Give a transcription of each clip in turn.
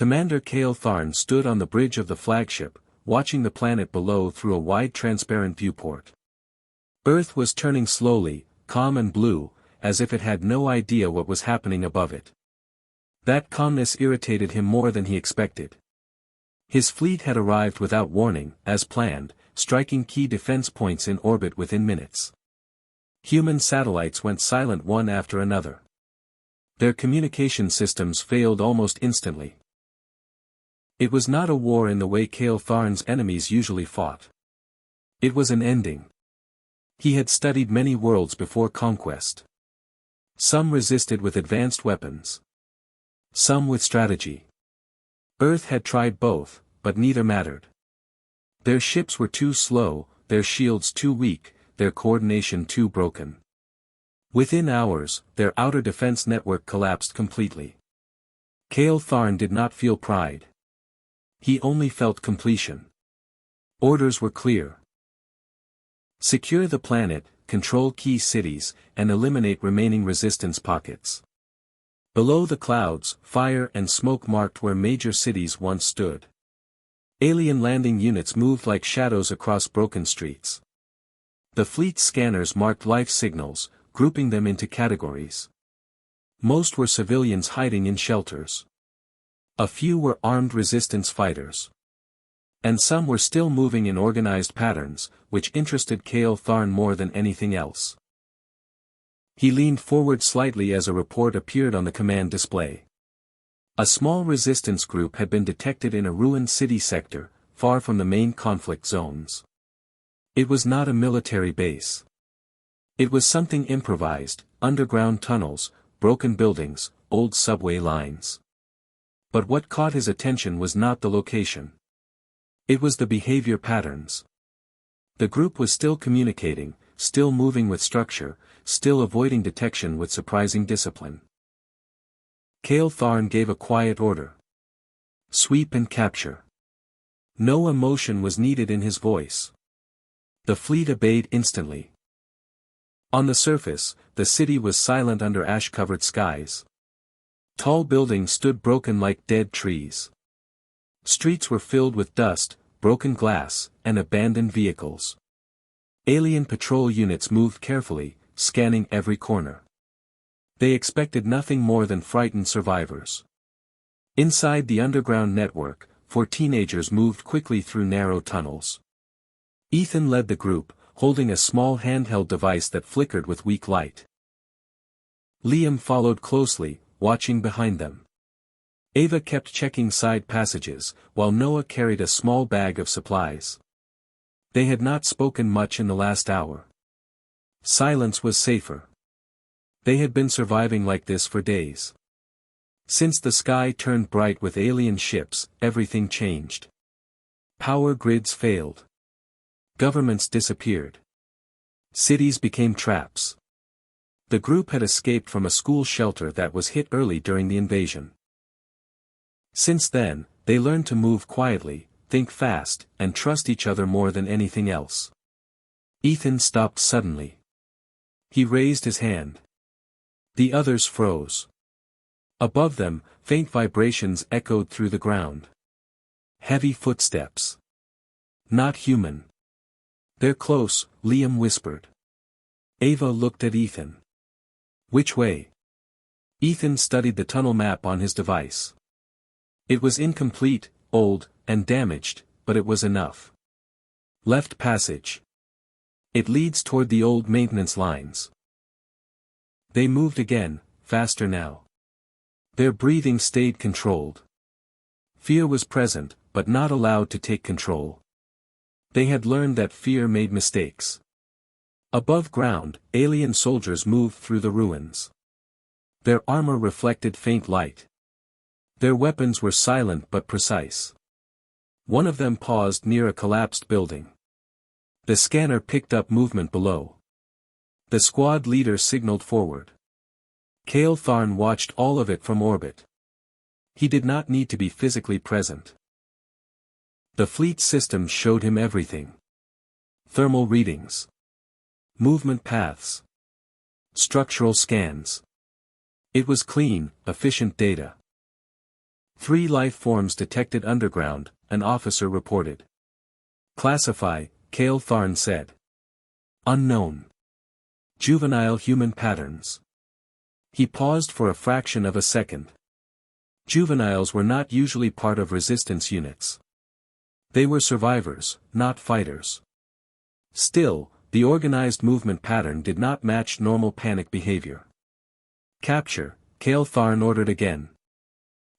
Commander Kael Tharn stood on the bridge of the flagship, watching the planet below through a wide transparent viewport. Earth was turning slowly, calm and blue, as if it had no idea what was happening above it. That calmness irritated him more than he expected. His fleet had arrived without warning, as planned, striking key defense points in orbit within minutes. Human satellites went silent one after another. Their communication systems failed almost instantly. It was not a war in the way Kael Tharn's enemies usually fought. It was an ending. He had studied many worlds before conquest. Some resisted with advanced weapons. Some with strategy. Earth had tried both, but neither mattered. Their ships were too slow, their shields too weak, their coordination too broken. Within hours, their outer defense network collapsed completely. Kael Tharn did not feel pride. He only felt completion. Orders were clear. Secure the planet, control key cities, and eliminate remaining resistance pockets. Below the clouds, fire and smoke marked where major cities once stood. Alien landing units moved like shadows across broken streets. The fleet's scanners marked life signals, grouping them into categories. Most were civilians hiding in shelters. A few were armed resistance fighters. And some were still moving in organized patterns, which interested Kael Tharn more than anything else. He leaned forward slightly as a report appeared on the command display. A small resistance group had been detected in a ruined city sector, far from the main conflict zones. It was not a military base. It was something improvised: underground tunnels, broken buildings, old subway lines. But what caught his attention was not the location. It was the behavior patterns. The group was still communicating, still moving with structure, still avoiding detection with surprising discipline. Kael Tharn gave a quiet order. Sweep and capture. No emotion was needed in his voice. The fleet obeyed instantly. On the surface, the city was silent under ash-covered skies. Tall buildings stood broken like dead trees. Streets were filled with dust, broken glass, and abandoned vehicles. Alien patrol units moved carefully, scanning every corner. They expected nothing more than frightened survivors. Inside the underground network, 4 teenagers moved quickly through narrow tunnels. Ethan led the group, holding a small handheld device that flickered with weak light. Liam followed closely, watching behind them. Ava kept checking side passages, while Noah carried a small bag of supplies. They had not spoken much in the last hour. Silence was safer. They had been surviving like this for days. Since the sky turned bright with alien ships, everything changed. Power grids failed. Governments disappeared. Cities became traps. The group had escaped from a school shelter that was hit early during the invasion. Since then, they learned to move quietly, think fast, and trust each other more than anything else. Ethan stopped suddenly. He raised his hand. The others froze. Above them, faint vibrations echoed through the ground. Heavy footsteps. Not human. They're close, Liam whispered. Ava looked at Ethan. Which way? Ethan studied the tunnel map on his device. It was incomplete, old, and damaged, but it was enough. Left passage. It leads toward the old maintenance lines. They moved again, faster now. Their breathing stayed controlled. Fear was present, but not allowed to take control. They had learned that fear made mistakes. Above ground, alien soldiers moved through the ruins. Their armor reflected faint light. Their weapons were silent but precise. One of them paused near a collapsed building. The scanner picked up movement below. The squad leader signaled forward. Kael Tharn watched all of it from orbit. He did not need to be physically present. The fleet system showed him everything. Thermal readings. Movement paths. Structural scans. It was clean, efficient data. 3 life forms detected underground, an officer reported. Classify, Kael Tharn said. Unknown. Juvenile human patterns. He paused for a fraction of a second. Juveniles were not usually part of resistance units. They were survivors, not fighters. Still, the organized movement pattern did not match normal panic behavior. Capture, Kael Tharn ordered again.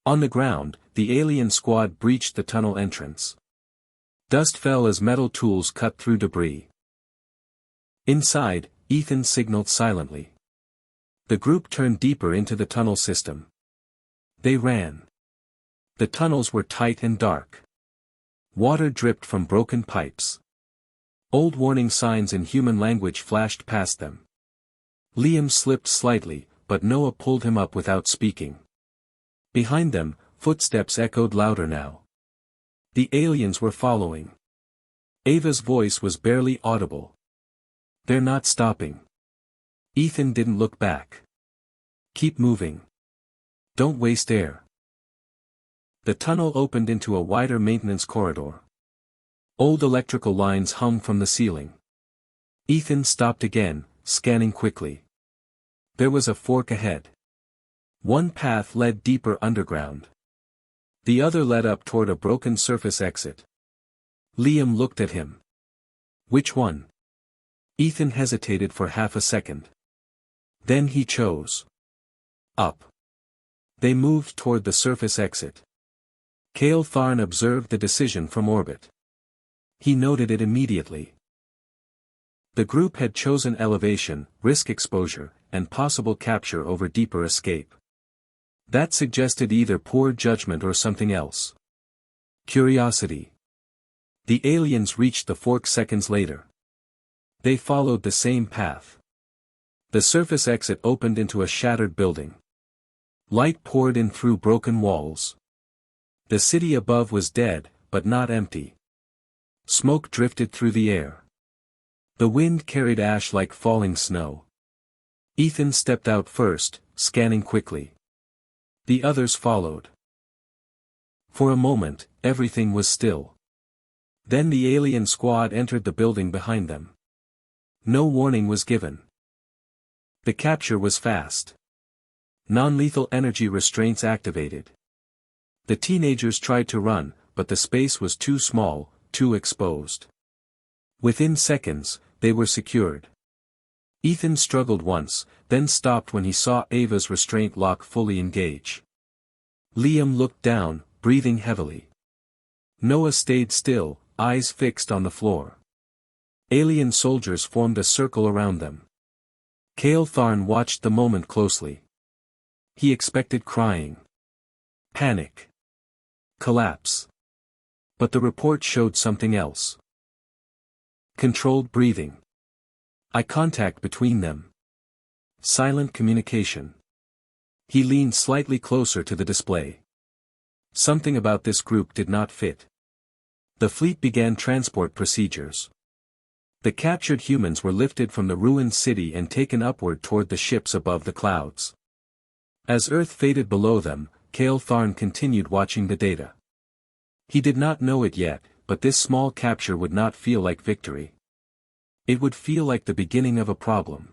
On the ground, the alien squad breached the tunnel entrance. Dust fell as metal tools cut through debris. Inside, Ethan signaled silently. The group turned deeper into the tunnel system. They ran. The tunnels were tight and dark. Water dripped from broken pipes. Old warning signs in human language flashed past them. Liam slipped slightly, but Noah pulled him up without speaking. Behind them, footsteps echoed louder now. The aliens were following. Ava's voice was barely audible. They're not stopping. Ethan didn't look back. Keep moving. Don't waste air. The tunnel opened into a wider maintenance corridor. Old electrical lines hung from the ceiling. Ethan stopped again, scanning quickly. There was a fork ahead. One path led deeper underground. The other led up toward a broken surface exit. Liam looked at him. Which one? Ethan hesitated for half a second. Then he chose. Up. They moved toward the surface exit. Kael Tharn observed the decision from orbit. He noted it immediately. The group had chosen elevation, risk exposure, and possible capture over deeper escape. That suggested either poor judgment or something else. Curiosity. The aliens reached the fork seconds later. They followed the same path. The surface exit opened into a shattered building. Light poured in through broken walls. The city above was dead, but not empty. Smoke drifted through the air. The wind carried ash like falling snow. Ethan stepped out first, scanning quickly. The others followed. For a moment, everything was still. Then the alien squad entered the building behind them. No warning was given. The capture was fast. Non-lethal energy restraints activated. The teenagers tried to run, but the space was too small, too exposed. Within seconds, they were secured. Ethan struggled once, then stopped when he saw Ava's restraint lock fully engage. Liam looked down, breathing heavily. Noah stayed still, eyes fixed on the floor. Alien soldiers formed a circle around them. Kael Tharn watched the moment closely. He expected crying. Panic. Collapse. But the report showed something else. Controlled breathing. Eye contact between them. Silent communication. He leaned slightly closer to the display. Something about this group did not fit. The fleet began transport procedures. The captured humans were lifted from the ruined city and taken upward toward the ships above the clouds. As Earth faded below them, Kael Tharn continued watching the data. He did not know it yet, but this small capture would not feel like victory. It would feel like the beginning of a problem.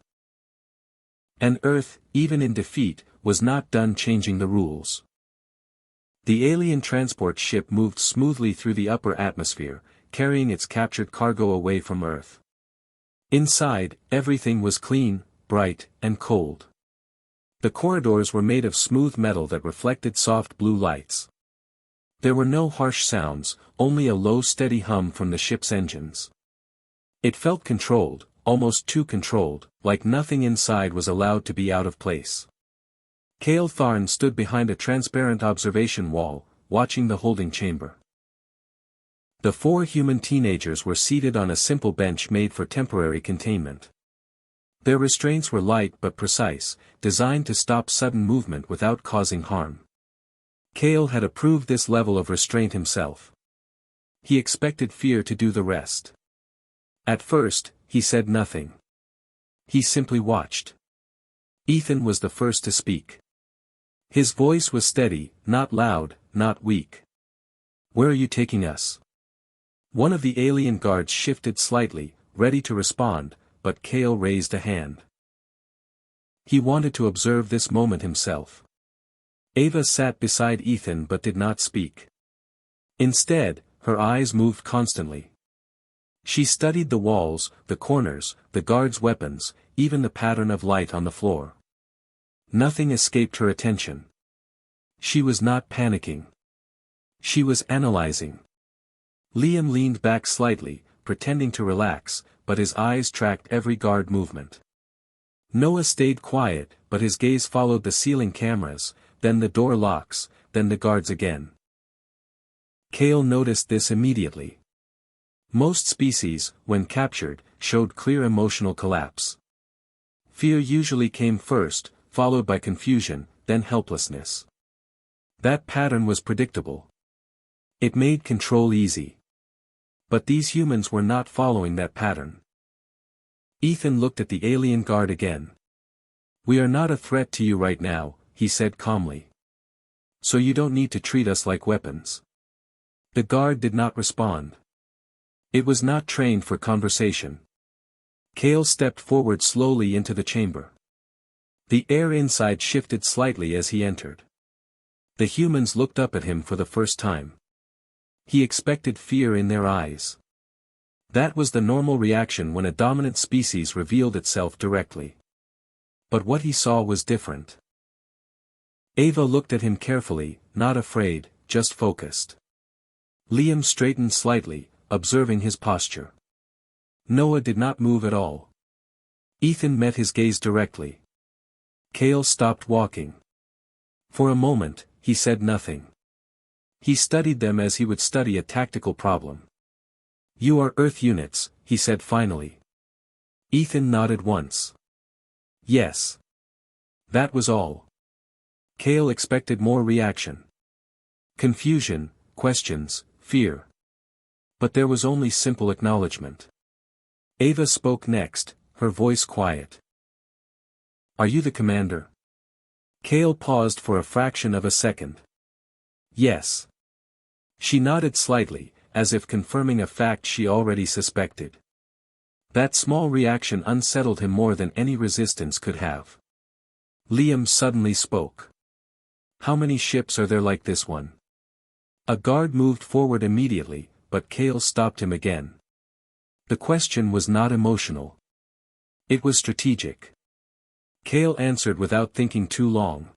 And Earth, even in defeat, was not done changing the rules. The alien transport ship moved smoothly through the upper atmosphere, carrying its captured cargo away from Earth. Inside, everything was clean, bright, and cold. The corridors were made of smooth metal that reflected soft blue lights. There were no harsh sounds, only a low steady hum from the ship's engines. It felt controlled, almost too controlled, like nothing inside was allowed to be out of place. Kael Tharn stood behind a transparent observation wall, watching the holding chamber. The 4 human teenagers were seated on a simple bench made for temporary containment. Their restraints were light but precise, designed to stop sudden movement without causing harm. Kael had approved this level of restraint himself. He expected fear to do the rest. At first, he said nothing. He simply watched. Ethan was the first to speak. His voice was steady, not loud, not weak. Where are you taking us? One of the alien guards shifted slightly, ready to respond, but Kael raised a hand. He wanted to observe this moment himself. Ava sat beside Ethan but did not speak. Instead, her eyes moved constantly. She studied the walls, the corners, the guards' weapons, even the pattern of light on the floor. Nothing escaped her attention. She was not panicking. She was analyzing. Liam leaned back slightly, pretending to relax, but his eyes tracked every guard movement. Noah stayed quiet, but his gaze followed the ceiling cameras, then the door locks, then the guards again. Kael noticed this immediately. Most species, when captured, showed clear emotional collapse. Fear usually came first, followed by confusion, then helplessness. That pattern was predictable. It made control easy. But these humans were not following that pattern. Ethan looked at the alien guard again. "We are not a threat to you right now," he said calmly. "So you don't need to treat us like weapons." The guard did not respond. It was not trained for conversation. Kael stepped forward slowly into the chamber. The air inside shifted slightly as he entered. The humans looked up at him for the first time. He expected fear in their eyes. That was the normal reaction when a dominant species revealed itself directly. But what he saw was different. Ava looked at him carefully, not afraid, just focused. Liam straightened slightly, observing his posture. Noah did not move at all. Ethan met his gaze directly. Kael stopped walking. For a moment, he said nothing. He studied them as he would study a tactical problem. "You are Earth units," he said finally. Ethan nodded once. "Yes." That was all. Kael expected more reaction. Confusion, questions, fear. But there was only simple acknowledgement. Ava spoke next, her voice quiet. "Are you the commander?" Kael paused for a fraction of a second. "Yes." She nodded slightly, as if confirming a fact she already suspected. That small reaction unsettled him more than any resistance could have. Liam suddenly spoke. "How many ships are there like this one?" A guard moved forward immediately, but Kael stopped him again. The question was not emotional. It was strategic. Kael answered without thinking too long.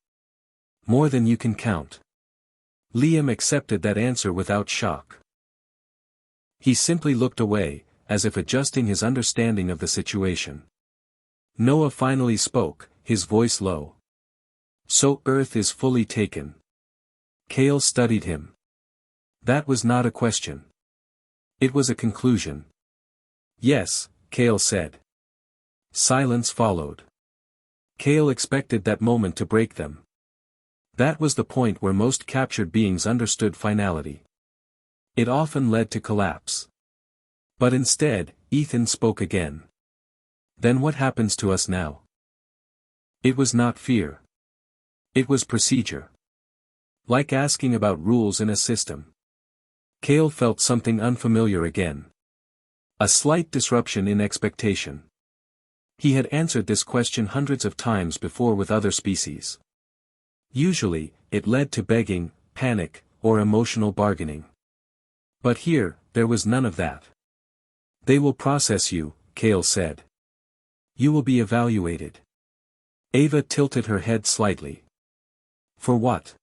"More than you can count." Liam accepted that answer without shock. He simply looked away, as if adjusting his understanding of the situation. Noah finally spoke, his voice low. "So Earth is fully taken." Kael studied him. That was not a question. It was a conclusion. "Yes," Kael said. Silence followed. Kael expected that moment to break them. That was the point where most captured beings understood finality. It often led to collapse. But instead, Ethan spoke again. "Then what happens to us now?" It was not fear. It was procedure. Like asking about rules in a system. Kael felt something unfamiliar again. A slight disruption in expectation. He had answered this question hundreds of times before with other species. Usually, it led to begging, panic, or emotional bargaining. But here, there was none of that. "They will process you," Kael said. "You will be evaluated." Ava tilted her head slightly. "For what?"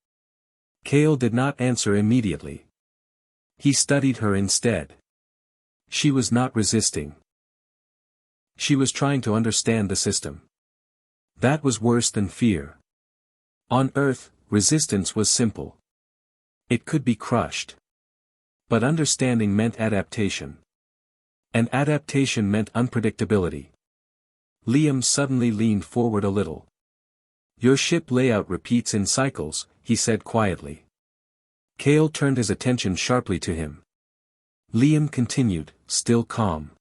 Kael did not answer immediately. He studied her instead. She was not resisting. She was trying to understand the system. That was worse than fear. On Earth, resistance was simple. It could be crushed. But understanding meant adaptation. And adaptation meant unpredictability. Liam suddenly leaned forward a little. "Your ship layout repeats in cycles," he said quietly. Kael turned his attention sharply to him. Liam continued, still calm.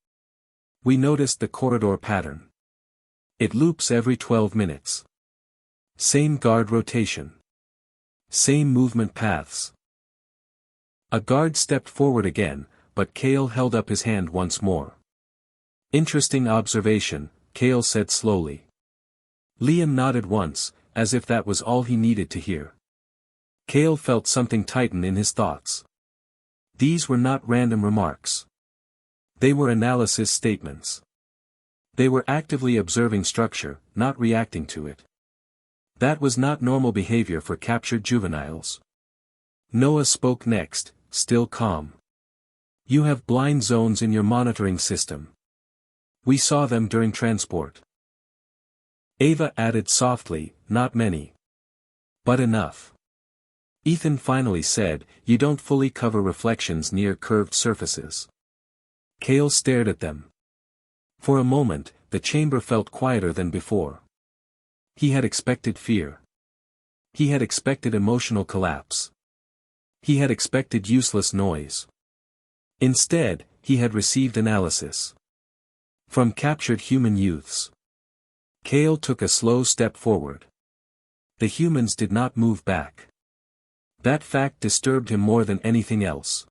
"We noticed the corridor pattern. It loops every 12 minutes. Same guard rotation. Same movement paths. A guard stepped forward again, but Kael held up his hand once more. Interesting observation, Kael said slowly. Liam nodded once, as if that was all he needed to hear. Kael felt something tighten in his thoughts. These were not random remarks. They were analysis statements. They were actively observing structure, not reacting to it. That was not normal behavior for captured juveniles. Noah spoke next, still calm. You have blind zones in your monitoring system. We saw them during transport. Ava added softly, not many. But enough. Ethan finally said, you don't fully cover reflections near curved surfaces. Kael stared at them. For a moment, the chamber felt quieter than before. He had expected fear. He had expected emotional collapse. He had expected useless noise. Instead, he had received analysis. From captured human youths. Kael took a slow step forward. The humans did not move back. That fact disturbed him more than anything else.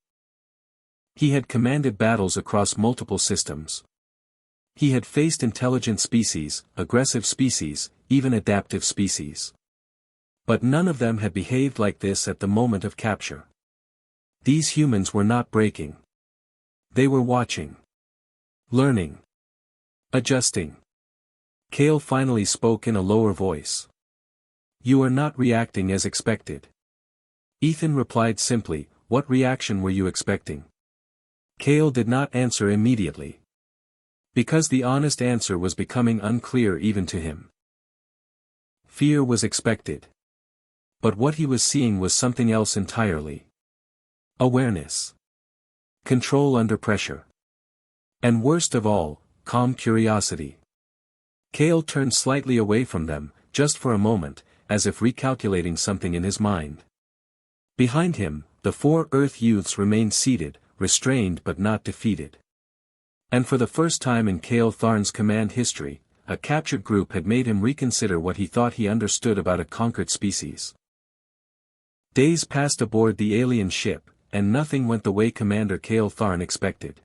He had commanded battles across multiple systems. He had faced intelligent species, aggressive species, even adaptive species. But none of them had behaved like this at the moment of capture. These humans were not breaking. They were watching. Learning. Adjusting. Kael finally spoke in a lower voice. You are not reacting as expected. Ethan replied simply, what reaction were you expecting? Kael did not answer immediately. Because the honest answer was becoming unclear even to him. Fear was expected. But what he was seeing was something else entirely. Awareness. Control under pressure. And worst of all, calm curiosity. Kael turned slightly away from them, just for a moment, as if recalculating something in his mind. Behind him, the 4 Earth youths remained seated, restrained but not defeated. And for the first time in Kael Tharn's command history, a captured group had made him reconsider what he thought he understood about a conquered species. Days passed aboard the alien ship, and nothing went the way Commander Kael Tharn expected.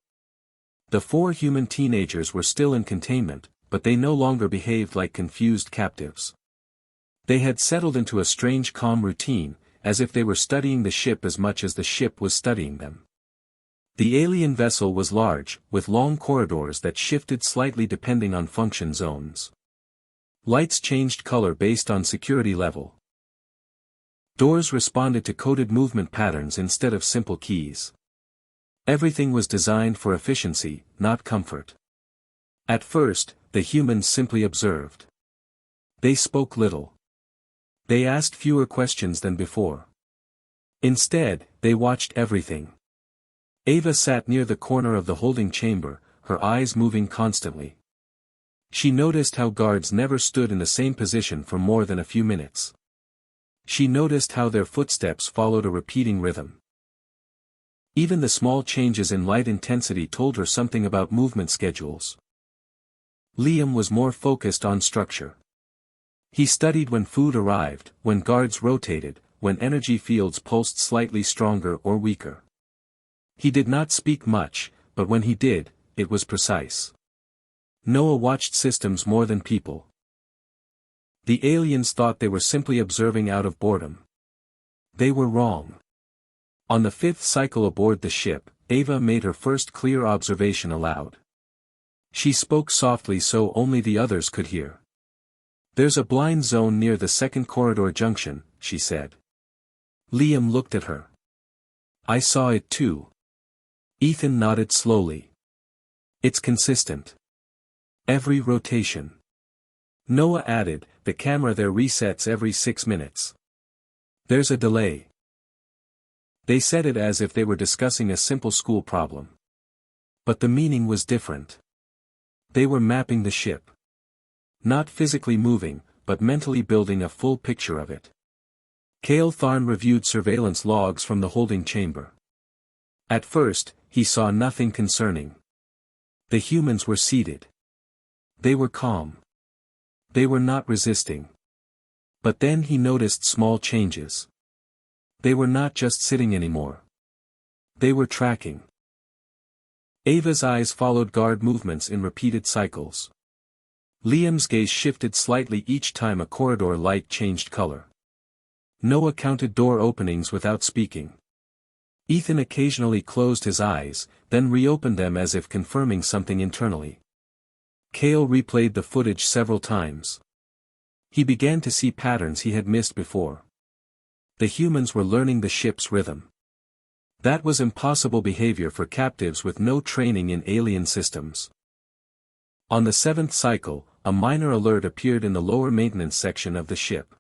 The 4 human teenagers were still in containment, but they no longer behaved like confused captives. They had settled into a strange calm routine, as if they were studying the ship as much as the ship was studying them. The alien vessel was large, with long corridors that shifted slightly depending on function zones. Lights changed color based on security level. Doors responded to coded movement patterns instead of simple keys. Everything was designed for efficiency, not comfort. At first, the humans simply observed. They spoke little. They asked fewer questions than before. Instead, they watched everything. Ava sat near the corner of the holding chamber, her eyes moving constantly. She noticed how guards never stood in the same position for more than a few minutes. She noticed how their footsteps followed a repeating rhythm. Even the small changes in light intensity told her something about movement schedules. Liam was more focused on structure. He studied when food arrived, when guards rotated, when energy fields pulsed slightly stronger or weaker. He did not speak much, but when he did, it was precise. Noah watched systems more than people. The aliens thought they were simply observing out of boredom. They were wrong. On the 5th cycle aboard the ship, Ava made her first clear observation aloud. She spoke softly so only the others could hear. There's a blind zone near the 2nd corridor junction, she said. Liam looked at her. I saw it too. Ethan nodded slowly. It's consistent. Every rotation. Noah added, the camera there resets every 6 minutes. There's a delay. They said it as if they were discussing a simple school problem. But the meaning was different. They were mapping the ship. Not physically moving, but mentally building a full picture of it. Kael Tharn reviewed surveillance logs from the holding chamber. At first, he saw nothing concerning. The humans were seated. They were calm. They were not resisting. But then he noticed small changes. They were not just sitting anymore. They were tracking. Ava's eyes followed guard movements in repeated cycles. Liam's gaze shifted slightly each time a corridor light changed color. Noah counted door openings without speaking. Ethan occasionally closed his eyes, then reopened them as if confirming something internally. Kael replayed the footage several times. He began to see patterns he had missed before. The humans were learning the ship's rhythm. That was impossible behavior for captives with no training in alien systems. On the 7th cycle, a minor alert appeared in the lower maintenance section of the ship.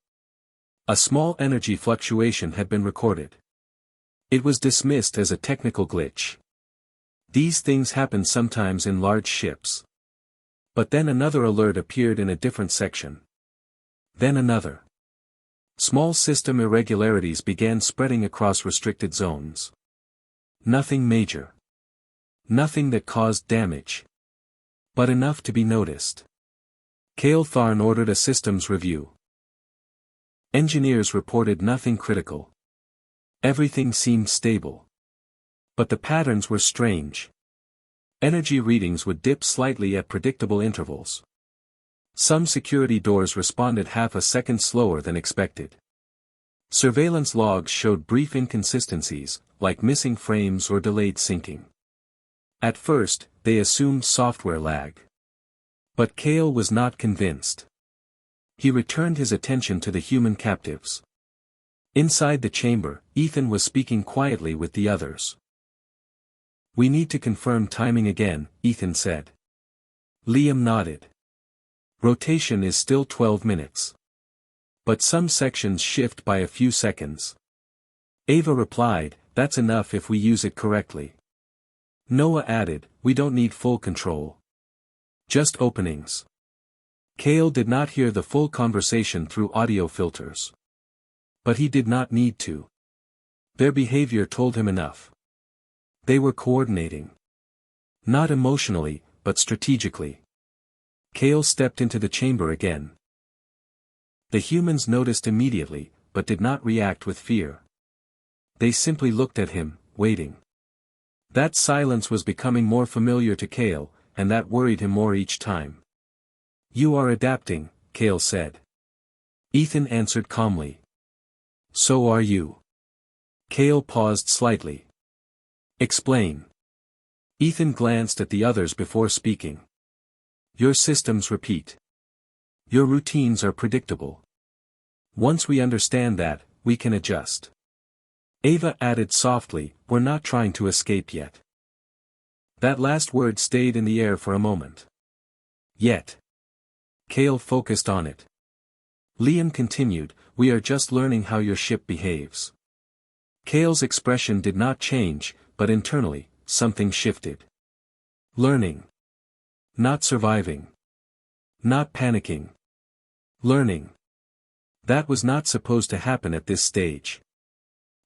A small energy fluctuation had been recorded. It was dismissed as a technical glitch. These things happen sometimes in large ships. But then another alert appeared in a different section. Then another. Small system irregularities began spreading across restricted zones. Nothing major. Nothing that caused damage. But enough to be noticed. Kael Tharn ordered a systems review. Engineers reported nothing critical. Everything seemed stable. But the patterns were strange. Energy readings would dip slightly at predictable intervals. Some security doors responded half a second slower than expected. Surveillance logs showed brief inconsistencies, like missing frames or delayed syncing. At first, they assumed software lag. But Kael was not convinced. He returned his attention to the human captives. Inside the chamber, Ethan was speaking quietly with the others. "We need to confirm timing again," Ethan said. Liam nodded. "Rotation is still 12 minutes. But some sections shift by a few seconds." Ava replied, "That's enough if we use it correctly." Noah added, "We don't need full control. Just openings." Kael did not hear the full conversation through audio filters. But he did not need to. Their behavior told him enough. They were coordinating. Not emotionally, but strategically. Kael stepped into the chamber again. The humans noticed immediately, but did not react with fear. They simply looked at him, waiting. That silence was becoming more familiar to Kael, and that worried him more each time. "You are adapting," Kael said. Ethan answered calmly. "So are you." Kael paused slightly. "Explain." Ethan glanced at the others before speaking. "Your systems repeat. Your routines are predictable. Once we understand that, we can adjust." Ava added softly, "We're not trying to escape yet." That last word stayed in the air for a moment. "Yet." Kael focused on it. Liam continued, "We are just learning how your ship behaves." Kael's expression did not change, but internally, something shifted. Learning. Not surviving. Not panicking. Learning. That was not supposed to happen at this stage.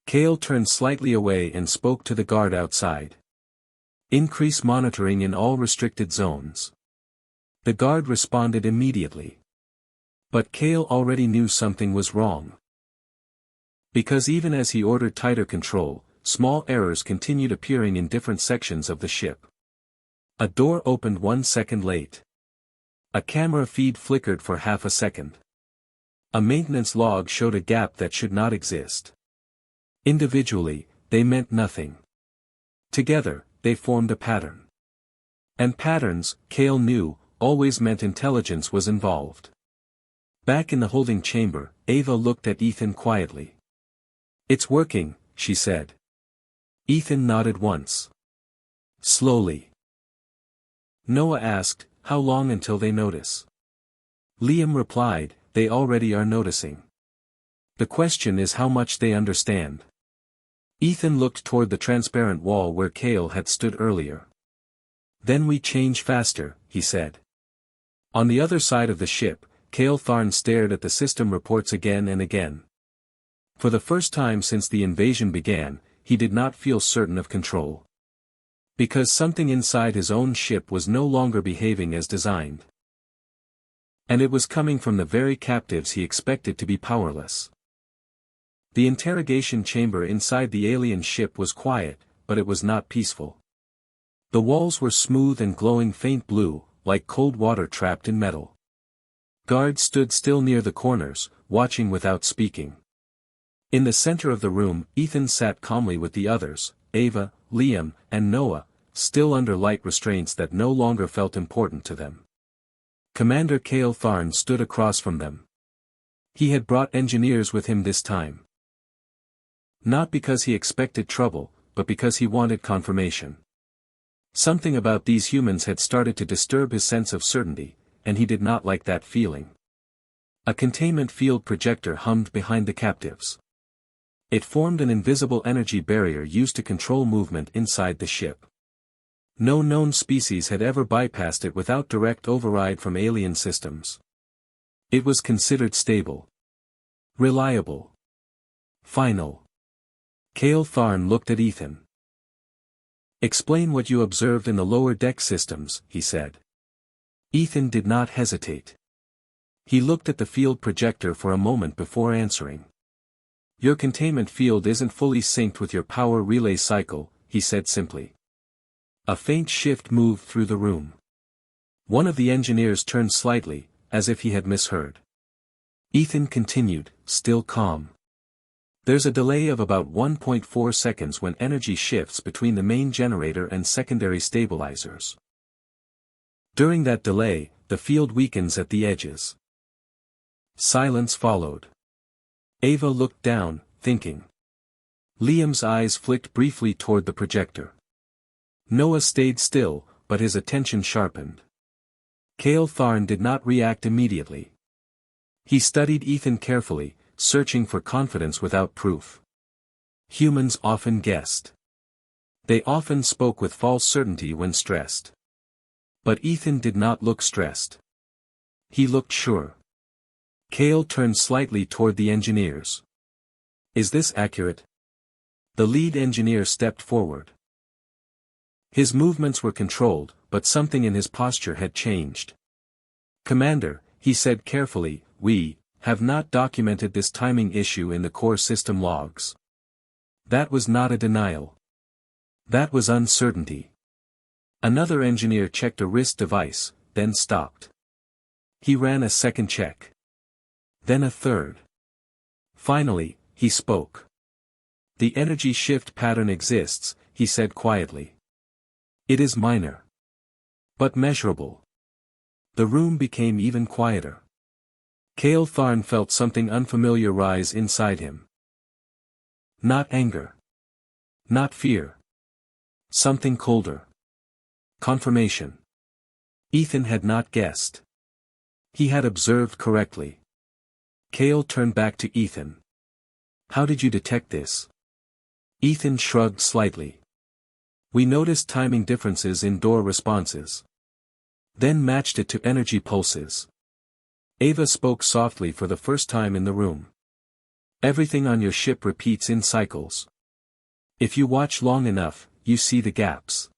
Kael turned slightly away and spoke to the guard outside. "Increase monitoring in all restricted zones." The guard responded immediately. But Kael already knew something was wrong. Because even as he ordered tighter control, small errors continued appearing in different sections of the ship. A door opened 1 second late. A camera feed flickered for half a second. A maintenance log showed a gap that should not exist. Individually, they meant nothing. Together, they formed a pattern. And patterns, Kael knew, always meant intelligence was involved. Back in the holding chamber, Ava looked at Ethan quietly. "It's working," she said. Ethan nodded once. Slowly. Noah asked, "How long until they notice?" Liam replied, "They already are noticing. The question is how much they understand." Ethan looked toward the transparent wall where Kael had stood earlier. "Then we change faster," he said. On the other side of the ship, Kael Tharn stared at the system reports again and again. For the first time since the invasion began, he did not feel certain of control. Because something inside his own ship was no longer behaving as designed. And it was coming from the very captives he expected to be powerless. The interrogation chamber inside the alien ship was quiet, but it was not peaceful. The walls were smooth and glowing faint blue, like cold water trapped in metal. Guards stood still near the corners, watching without speaking. In the center of the room, Ethan sat calmly with the others, Ava, Liam, and Noah, still under light restraints that no longer felt important to them. Commander Kael Tharn stood across from them. He had brought engineers with him this time. Not because he expected trouble, but because he wanted confirmation. Something about these humans had started to disturb his sense of certainty, and he did not like that feeling. A containment field projector hummed behind the captives. It formed an invisible energy barrier used to control movement inside the ship. No known species had ever bypassed it without direct override from alien systems. It was considered stable. Reliable. Final. Kael Tharn looked at Ethan. "Explain what you observed in the lower deck systems," he said. Ethan did not hesitate. He looked at the field projector for a moment before answering. "Your containment field isn't fully synced with your power relay cycle," he said simply. A faint shift moved through the room. One of the engineers turned slightly, as if he had misheard. Ethan continued, still calm. "There's a delay of about 1.4 seconds when energy shifts between the main generator and secondary stabilizers. During that delay, the field weakens at the edges." Silence followed. Ava looked down, thinking. Liam's eyes flicked briefly toward the projector. Noah stayed still, but his attention sharpened. Kael Tharn did not react immediately. He studied Ethan carefully, searching for confidence without proof. Humans often guessed. They often spoke with false certainty when stressed. But Ethan did not look stressed. He looked sure. Kael turned slightly toward the engineers. "Is this accurate?" The lead engineer stepped forward. His movements were controlled, but something in his posture had changed. "Commander," he said carefully, "we have not documented this timing issue in the core system logs." That was not a denial. That was uncertainty. Another engineer checked a wrist device, then stopped. He ran a second check. Then a third. Finally, he spoke. "The energy shift pattern exists," he said quietly. "It is minor. But measurable." The room became even quieter. Kael Tharn felt something unfamiliar rise inside him. Not anger. Not fear. Something colder. Confirmation. Ethan had not guessed. He had observed correctly. Kael turned back to Ethan. "How did you detect this?" Ethan shrugged slightly. "We noticed timing differences in door responses. Then matched it to energy pulses." Ava spoke softly for the first time in the room. "Everything on your ship repeats in cycles. If you watch long enough, you see the gaps."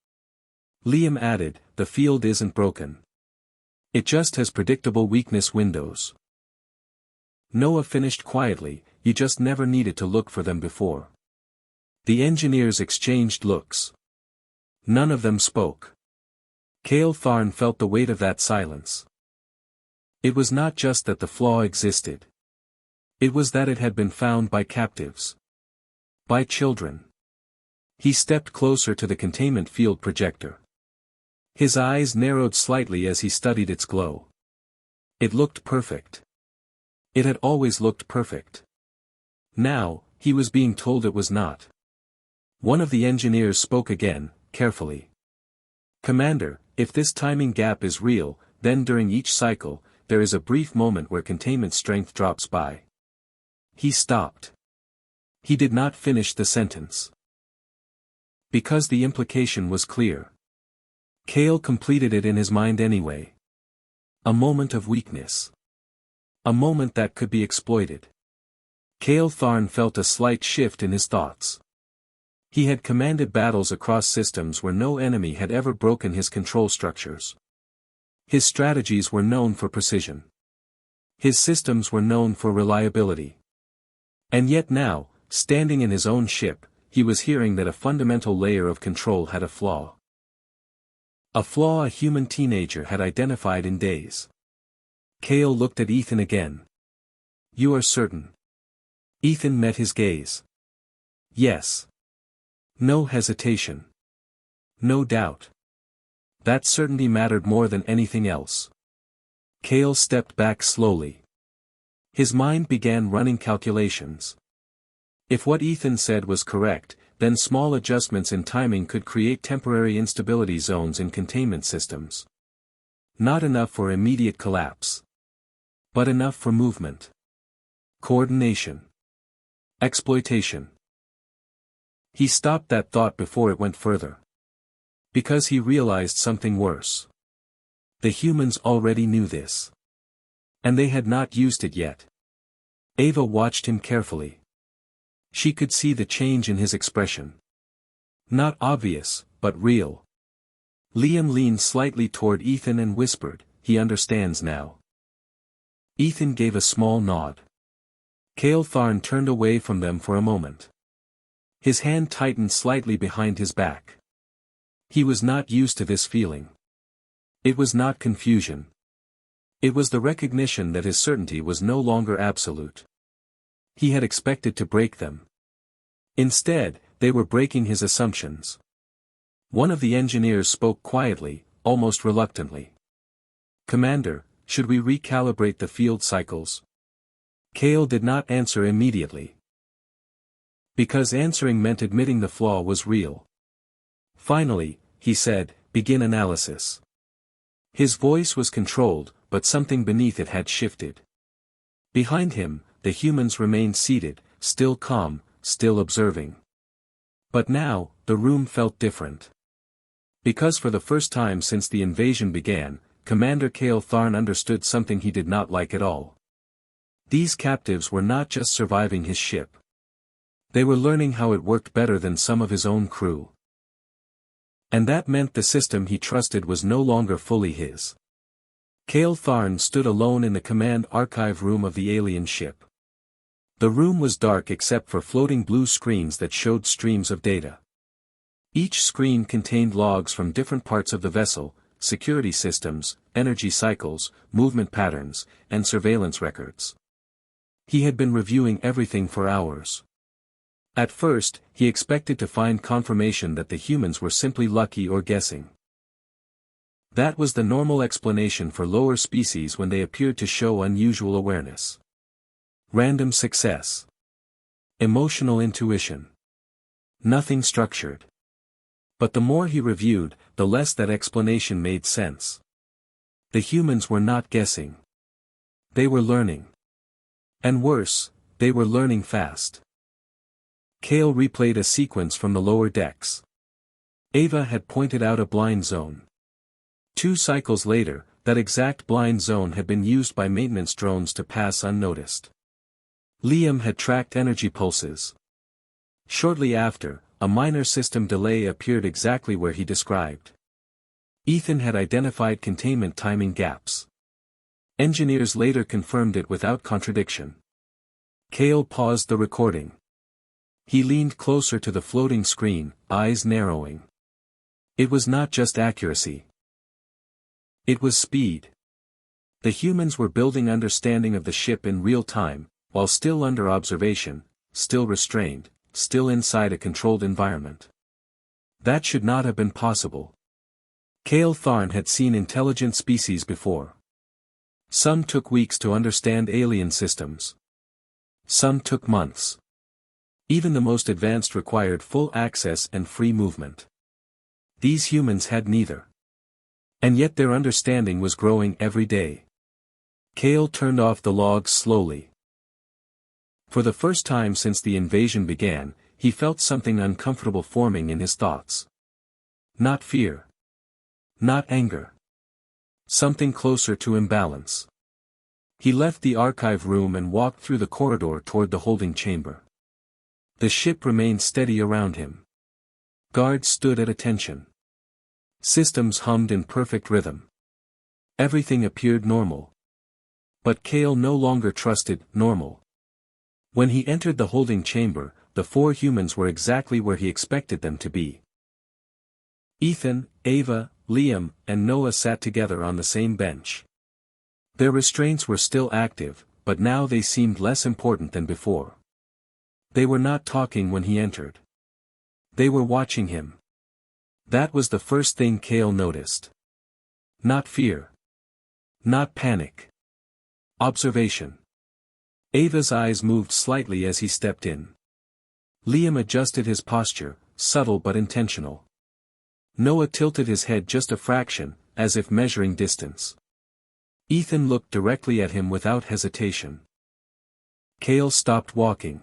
Liam added, "The field isn't broken. It just has predictable weakness windows." Noah finished quietly, "You just never needed to look for them before." The engineers exchanged looks. None of them spoke. Kael Tharn felt the weight of that silence. It was not just that the flaw existed. It was that it had been found by captives. By children. He stepped closer to the containment field projector. His eyes narrowed slightly as he studied its glow. It looked perfect. It had always looked perfect. Now, he was being told it was not. One of the engineers spoke again, carefully. "Commander, if this timing gap is real, then during each cycle, there is a brief moment where containment strength drops by." He stopped. He did not finish the sentence. Because the implication was clear. Kael completed it in his mind anyway. A moment of weakness. A moment that could be exploited. Kael Tharn felt a slight shift in his thoughts. He had commanded battles across systems where no enemy had ever broken his control structures. His strategies were known for precision. His systems were known for reliability. And yet now, standing in his own ship, he was hearing that a fundamental layer of control had a flaw. A flaw a human teenager had identified in days. Kael looked at Ethan again. "You are certain?" Ethan met his gaze. "Yes." No hesitation. No doubt. That certainty mattered more than anything else. Kael stepped back slowly. His mind began running calculations. If what Ethan said was correct, then small adjustments in timing could create temporary instability zones in containment systems. Not enough for immediate collapse. But enough for movement. Coordination. Exploitation. He stopped that thought before it went further. Because he realized something worse. The humans already knew this. And they had not used it yet. Ava watched him carefully. She could see the change in his expression. Not obvious, but real. Liam leaned slightly toward Ethan and whispered, "He understands now." Ethan gave a small nod. Kael Tharn turned away from them for a moment. His hand tightened slightly behind his back. He was not used to this feeling. It was not confusion. It was the recognition that his certainty was no longer absolute. He had expected to break them. Instead, they were breaking his assumptions. One of the engineers spoke quietly, almost reluctantly. "Commander, should we recalibrate the field cycles?" Kael did not answer immediately. Because answering meant admitting the flaw was real. Finally, he said, "Begin analysis." His voice was controlled, but something beneath it had shifted. Behind him, the humans remained seated, still calm, still observing. But now, the room felt different. Because for the first time since the invasion began, Commander Kael Tharn understood something he did not like at all. These captives were not just surviving his ship. They were learning how it worked better than some of his own crew. And that meant the system he trusted was no longer fully his. Kael Tharn stood alone in the command archive room of the alien ship. The room was dark except for floating blue screens that showed streams of data. Each screen contained logs from different parts of the vessel, security systems, energy cycles, movement patterns, and surveillance records. He had been reviewing everything for hours. At first, he expected to find confirmation that the humans were simply lucky or guessing. That was the normal explanation for lower species when they appeared to show unusual awareness. Random success. Emotional intuition. Nothing structured. But the more he reviewed, the less that explanation made sense. The humans were not guessing. They were learning. And worse, they were learning fast. Kael replayed a sequence from the lower decks. Ava had pointed out a blind zone. 2 cycles later, that exact blind zone had been used by maintenance drones to pass unnoticed. Liam had tracked energy pulses. Shortly after, a minor system delay appeared exactly where he described. Ethan had identified containment timing gaps. Engineers later confirmed it without contradiction. Kael paused the recording. He leaned closer to the floating screen, eyes narrowing. It was not just accuracy. It was speed. The humans were building understanding of the ship in real time, while still under observation, still restrained, still inside a controlled environment. That should not have been possible. Kael Tharn had seen intelligent species before. Some took weeks to understand alien systems. Some took months. Even the most advanced required full access and free movement. These humans had neither. And yet their understanding was growing every day. Kael turned off the logs slowly. For the first time since the invasion began, he felt something uncomfortable forming in his thoughts. Not fear. Not anger. Something closer to imbalance. He left the archive room and walked through the corridor toward the holding chamber. The ship remained steady around him. Guards stood at attention. Systems hummed in perfect rhythm. Everything appeared normal. But Kael no longer trusted normal. When he entered the holding chamber, the 4 humans were exactly where he expected them to be. Ethan, Ava, Liam, and Noah sat together on the same bench. Their restraints were still active, but now they seemed less important than before. They were not talking when he entered. They were watching him. That was the first thing Kael noticed. Not fear. Not panic. Observation. Ava's eyes moved slightly as he stepped in. Liam adjusted his posture, subtle but intentional. Noah tilted his head just a fraction, as if measuring distance. Ethan looked directly at him without hesitation. Kael stopped walking.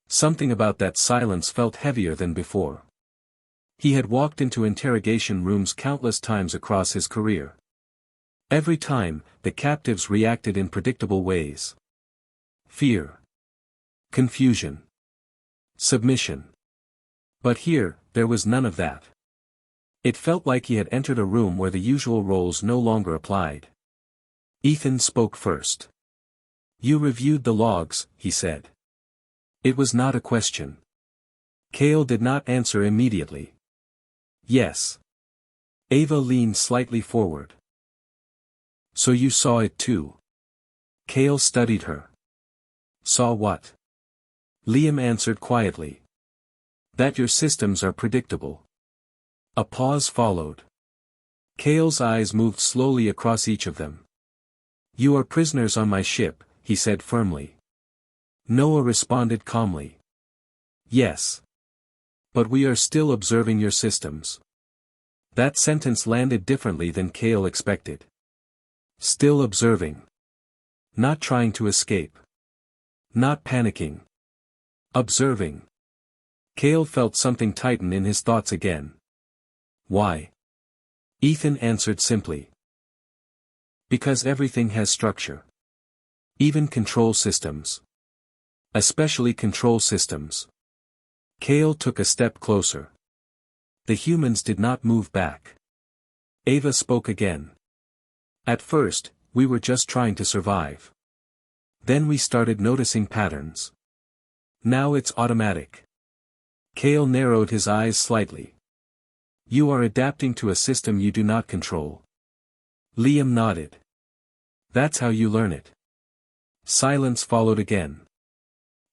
Something about that silence felt heavier than before. He had walked into interrogation rooms countless times across his career. Every time, the captives reacted in predictable ways. Fear. Confusion. Submission. But here, there was none of that. It felt like he had entered a room where the usual roles no longer applied. Ethan spoke first. "You reviewed the logs," he said. It was not a question. Kael did not answer immediately. "Yes." Ava leaned slightly forward. "So you saw it too?" Kael studied her. "Saw what?" Liam answered quietly. "That your systems are predictable." A pause followed. Kael's eyes moved slowly across each of them. "You are prisoners on my ship," he said firmly. Noah responded calmly. "Yes. But we are still observing your systems." That sentence landed differently than Kael expected. Still observing. Not trying to escape. Not panicking. Observing. Kael felt something tighten in his thoughts again. "Why?" Ethan answered simply. "Because everything has structure. Even control systems. Especially control systems." Kael took a step closer. The humans did not move back. Ava spoke again. "At first, we were just trying to survive. Then we started noticing patterns. Now it's automatic." Kael narrowed his eyes slightly. "You are adapting to a system you do not control." Liam nodded. "That's how you learn it." Silence followed again.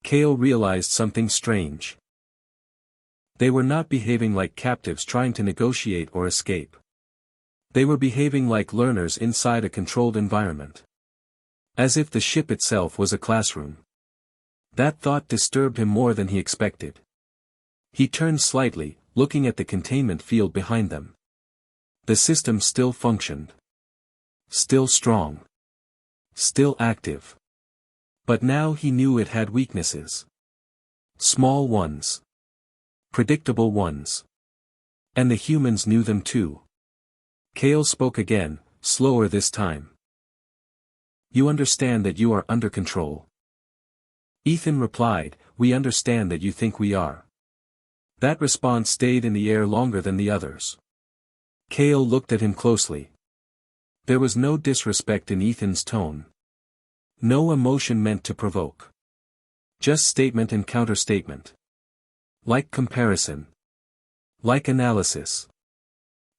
Kael realized something strange. They were not behaving like captives trying to negotiate or escape. They were behaving like learners inside a controlled environment. As if the ship itself was a classroom. That thought disturbed him more than he expected. He turned slightly, looking at the containment field behind them. The system still functioned. Still strong. Still active. But now he knew it had weaknesses. Small ones. Predictable ones. And the humans knew them too. Kael spoke again, slower this time. "You understand that you are under control." Ethan replied, "We understand that you think we are." That response stayed in the air longer than the others. Kael looked at him closely. There was no disrespect in Ethan's tone. No emotion meant to provoke. Just statement and counterstatement. Like comparison. Like analysis.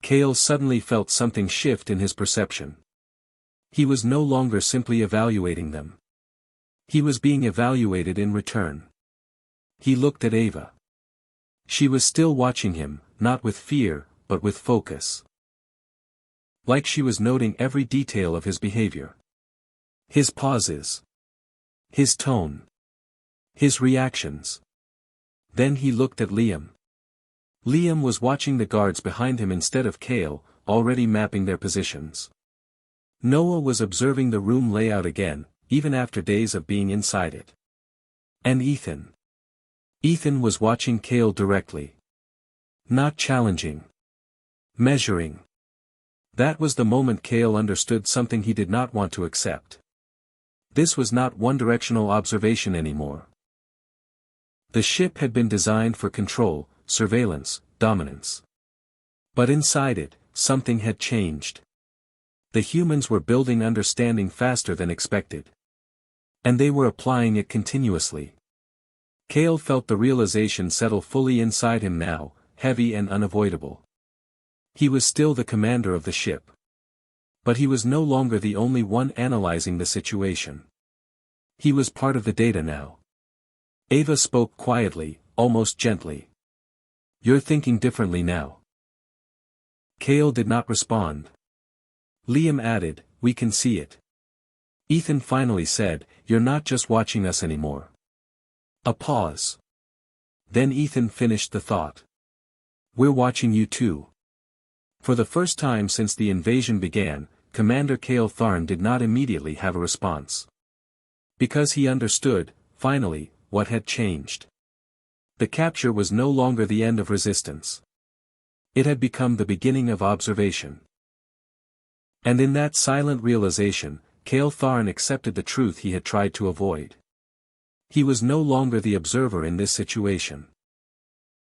Kael suddenly felt something shift in his perception. He was no longer simply evaluating them. He was being evaluated in return. He looked at Ava. She was still watching him, not with fear, but with focus. Like she was noting every detail of his behavior. His pauses. His tone. His reactions. Then he looked at Liam. Liam was watching the guards behind him instead of Kael, already mapping their positions. Noah was observing the room layout again, even after days of being inside it. And Ethan. Ethan was watching Kael directly. Not challenging. Measuring. That was the moment Kael understood something he did not want to accept. This was not one-directional observation anymore. The ship had been designed for control, surveillance, dominance. But inside it, something had changed. The humans were building understanding faster than expected. And they were applying it continuously. Kael felt the realization settle fully inside him now, heavy and unavoidable. He was still the commander of the ship. But he was no longer the only one analyzing the situation. He was part of the data now. Ava spoke quietly, almost gently. "You're thinking differently now." Kael did not respond. Liam added, "We can see it." Ethan finally said, "You're not just watching us anymore." A pause. Then Ethan finished the thought. "We're watching you too." For the first time since the invasion began, Commander Kael Tharn did not immediately have a response. Because he understood, finally, what had changed. The capture was no longer the end of resistance. It had become the beginning of observation. And in that silent realization, Kael Tharn accepted the truth he had tried to avoid. He was no longer the observer in this situation.